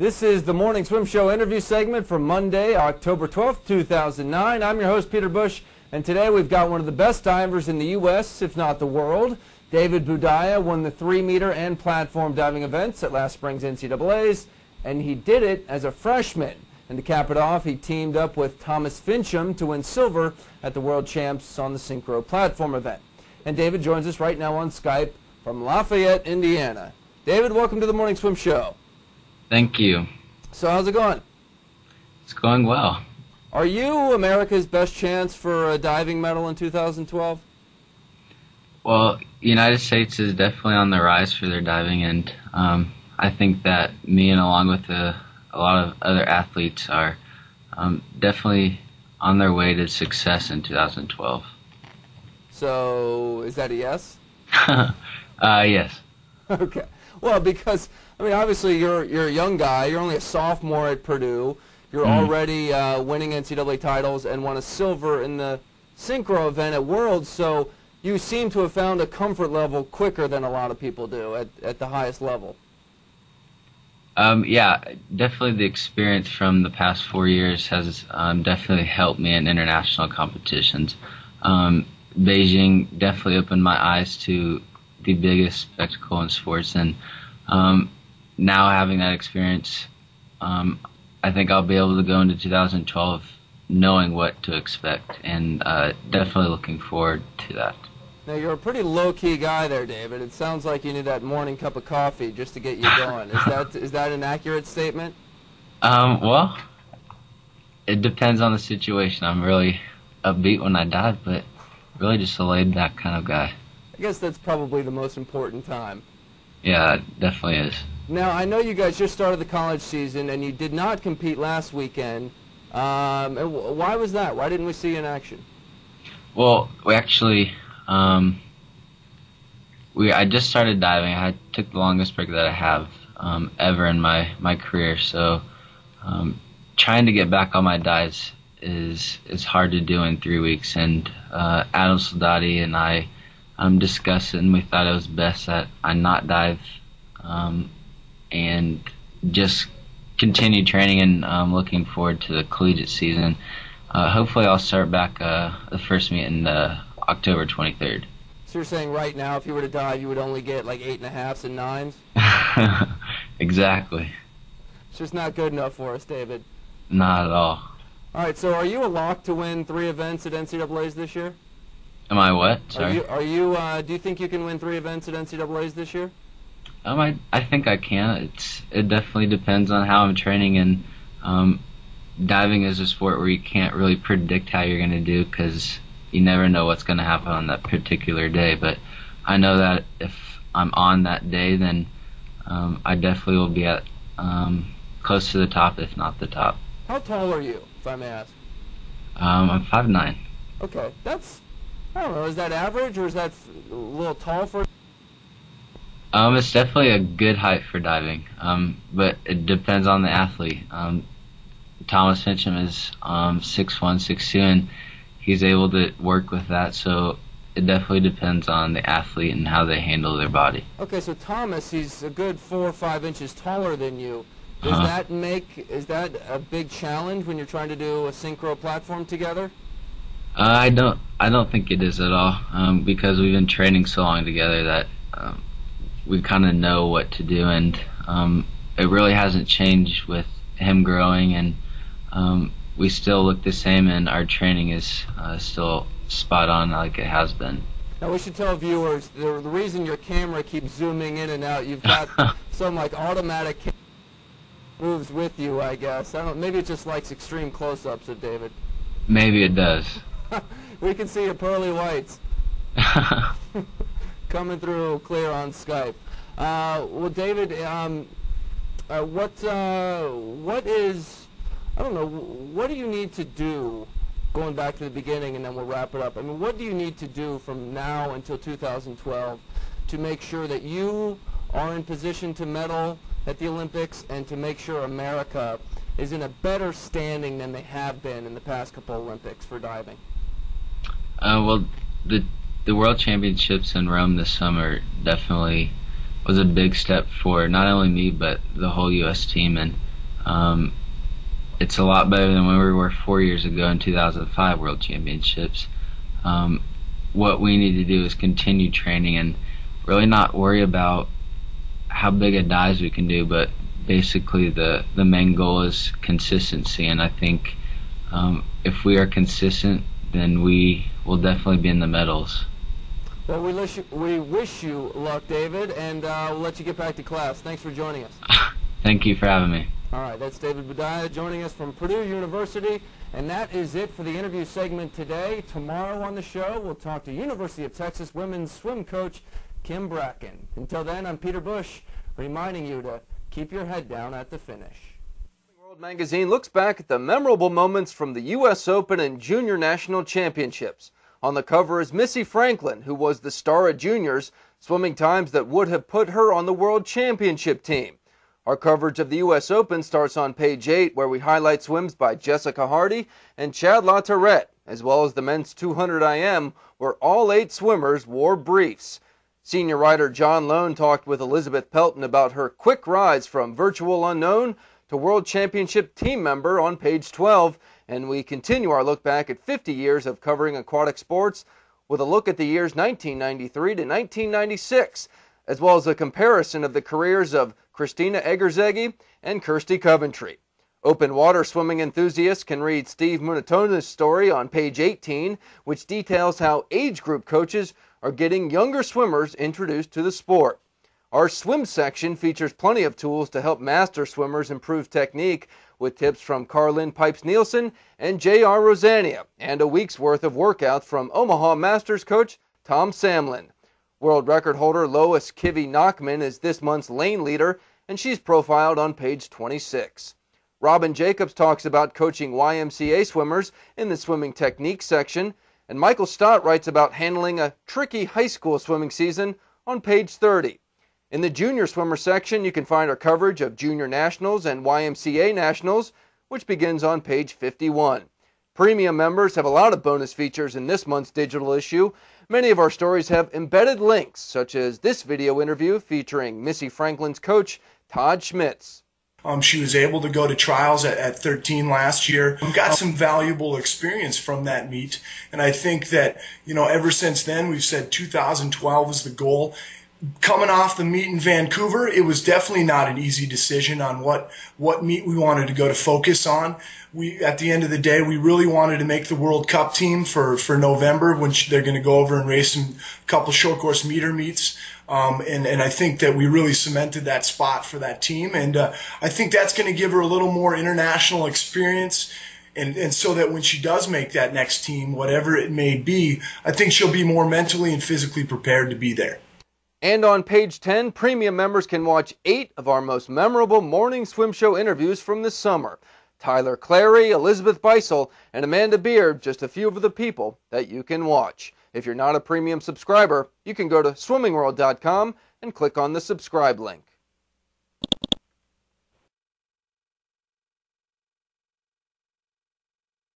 This is the Morning Swim Show interview segment for Monday, October 12th, 2009. I'm your host, Peter Bush, and today we've got one of the best divers in the U.S., if not the world. David Boudia won the 3-meter and platform diving events at last spring's NCAAs, and he did it as a freshman. And to cap it off, he teamed up with Thomas Finchum to win silver at the World Champs on the synchro platform event. And David joins us right now on Skype from Lafayette, Indiana. David, welcome to the Morning Swim Show. Thank you. So how's it going? It's going well. Are you America's best chance for a diving medal in 2012? Well, United States is definitely on the rise for their diving, and I think that me and along with a lot of other athletes are definitely on their way to success in 2012. So, is that a yes? Yes. Okay. Well, because, I mean, obviously you're a young guy. You're only a sophomore at Purdue. You're already winning NCAA titles and won a silver in the synchro event at Worlds, so you seem to have found a comfort level quicker than a lot of people do at the highest level. Yeah, definitely the experience from the past 4 years has definitely helped me in international competitions. Beijing definitely opened my eyes to the biggest spectacle in sports, and now having that experience, I think I'll be able to go into 2012 knowing what to expect, and definitely looking forward to that. Now, you're a pretty low-key guy there, David. It sounds like you need that morning cup of coffee just to get you going. Is that an accurate statement? Well, it depends on the situation. I'm really upbeat when I dive, but really just a laid-back kind of guy. I guess that's probably the most important time. Yeah, it definitely is. Now, I know you guys just started the college season, and you did not compete last weekend. Why was that? Why didn't we see you in action? Well, we actually... I just started diving. I took the longest break that I have ever in my career. So trying to get back on my dives is hard to do in 3 weeks. And Adam Soldati and I discussed it, and we thought it was best that I not dive and just continue training, and looking forward to the collegiate season. Hopefully I'll start back the first meet in October 23rd. So you're saying right now, if you were to dive, you would only get like 8.5s and 9s? Exactly. It's just not good enough for us, David. Not at all. All right, so are you a lock to win 3 events at NCAAs this year? Am I what? Sorry. Do you think you can win 3 events at NCAAs this year? I think I can. It definitely depends on how I'm training, and diving is a sport where you can't really predict how you're going to do, because you never know what's going to happen on that particular day. But I know that if I'm on that day, then I definitely will be at close to the top, if not the top. How tall are you, if I may ask? I'm 5'9". Okay, I don't know, is that average, or is that a little tall for... It's definitely a good height for diving, but it depends on the athlete. Thomas Finchum is 6'1", 6'2", and he's able to work with that, so it definitely depends on the athlete and how they handle their body. Okay, so Thomas, he's a good 4 or 5 inches taller than you. Is that a big challenge when you're trying to do a synchro platform together? I don't think it is at all, because we've been training so long together that we kind of know what to do, and it really hasn't changed with him growing, and we still look the same, and our training is still spot on like it has been. Now we should tell viewers the reason your camera keeps zooming in and out. You've got some like automatic moves with you, I guess. Maybe it just likes extreme close-ups of David. Maybe it does. We can see your pearly whites coming through clear on Skype. Well, David, what do you need to do, going back to the beginning, and then we'll wrap it up. I mean, what do you need to do from now until 2012 to make sure that you are in position to medal at the Olympics, and to make sure America is in a better standing than they have been in the past couple Olympics for diving? Well, the World Championships in Rome this summer definitely was a big step for not only me but the whole U.S. team, and It's a lot better than when we were 4 years ago in 2005 World Championships. What we need to do is continue training and really not worry about how big a dives we can do, but basically the main goal is consistency. And I think if we are consistent, then we will definitely be in the medals. Well, we wish you luck, David, and we'll let you get back to class. Thanks for joining us. Thank you for having me. All right, that's David Boudia joining us from Purdue University, and that is it for the interview segment today. Tomorrow on the show, we'll talk to University of Texas women's swim coach Kim Bracken. Until then, I'm Peter Bush, reminding you to keep your head down at the finish. World Magazine looks back at the memorable moments from the U.S. Open and Junior National Championships. On the cover is Missy Franklin, who was the star at juniors, swimming times that would have put her on the World Championship team. Our coverage of the U.S. Open starts on page 8, where we highlight swims by Jessica Hardy and Chad LaTourette, as well as the men's 200 IM, where all 8 swimmers wore briefs. Senior writer John Lone talked with Elizabeth Pelton about her quick rise from virtual unknown to World Championship team member on page 12, and we continue our look back at 50 years of covering aquatic sports with a look at the years 1993 to 1996, as well as a comparison of the careers of Christina Egerzegi and Kirsty Coventry. Open water swimming enthusiasts can read Steve Munatona's story on page 18, which details how age group coaches are getting younger swimmers introduced to the sport. Our swim section features plenty of tools to help master swimmers improve technique, with tips from Carlin Pipes-Nielsen and J.R. Rosania, and a week's worth of workouts from Omaha Masters coach Tom Samlin. World record holder Lois Kivi Nachman is this month's lane leader, and she's profiled on page 26. Robin Jacobs talks about coaching YMCA swimmers in the swimming technique section, and Michael Stott writes about handling a tricky high school swimming season on page 30. In the junior swimmer section, you can find our coverage of junior nationals and YMCA nationals, which begins on page 51. Premium members have a lot of bonus features in this month's digital issue. Many of our stories have embedded links, such as this video interview featuring Missy Franklin's coach, Todd Schmitz. She was able to go to trials at 13 last year. We got some valuable experience from that meet, and I think that, ever since then, we've said 2012 is the goal. Coming off the meet in Vancouver, it was definitely not an easy decision on what meet we wanted to go to focus on. At the end of the day, we really wanted to make the World Cup team for November, when they're going to go over and race a couple short course meter meets. And I think that we really cemented that spot for that team. And I think that's going to give her a little more international experience. And so that when she does make that next team, whatever it may be, I think she'll be more mentally and physically prepared to be there. And on page 10, premium members can watch 8 of our most memorable morning swim show interviews from this summer. Tyler Clary, Elizabeth Beisel, and Amanda Beard, just a few of the people that you can watch. If you're not a premium subscriber, you can go to swimmingworld.com and click on the subscribe link.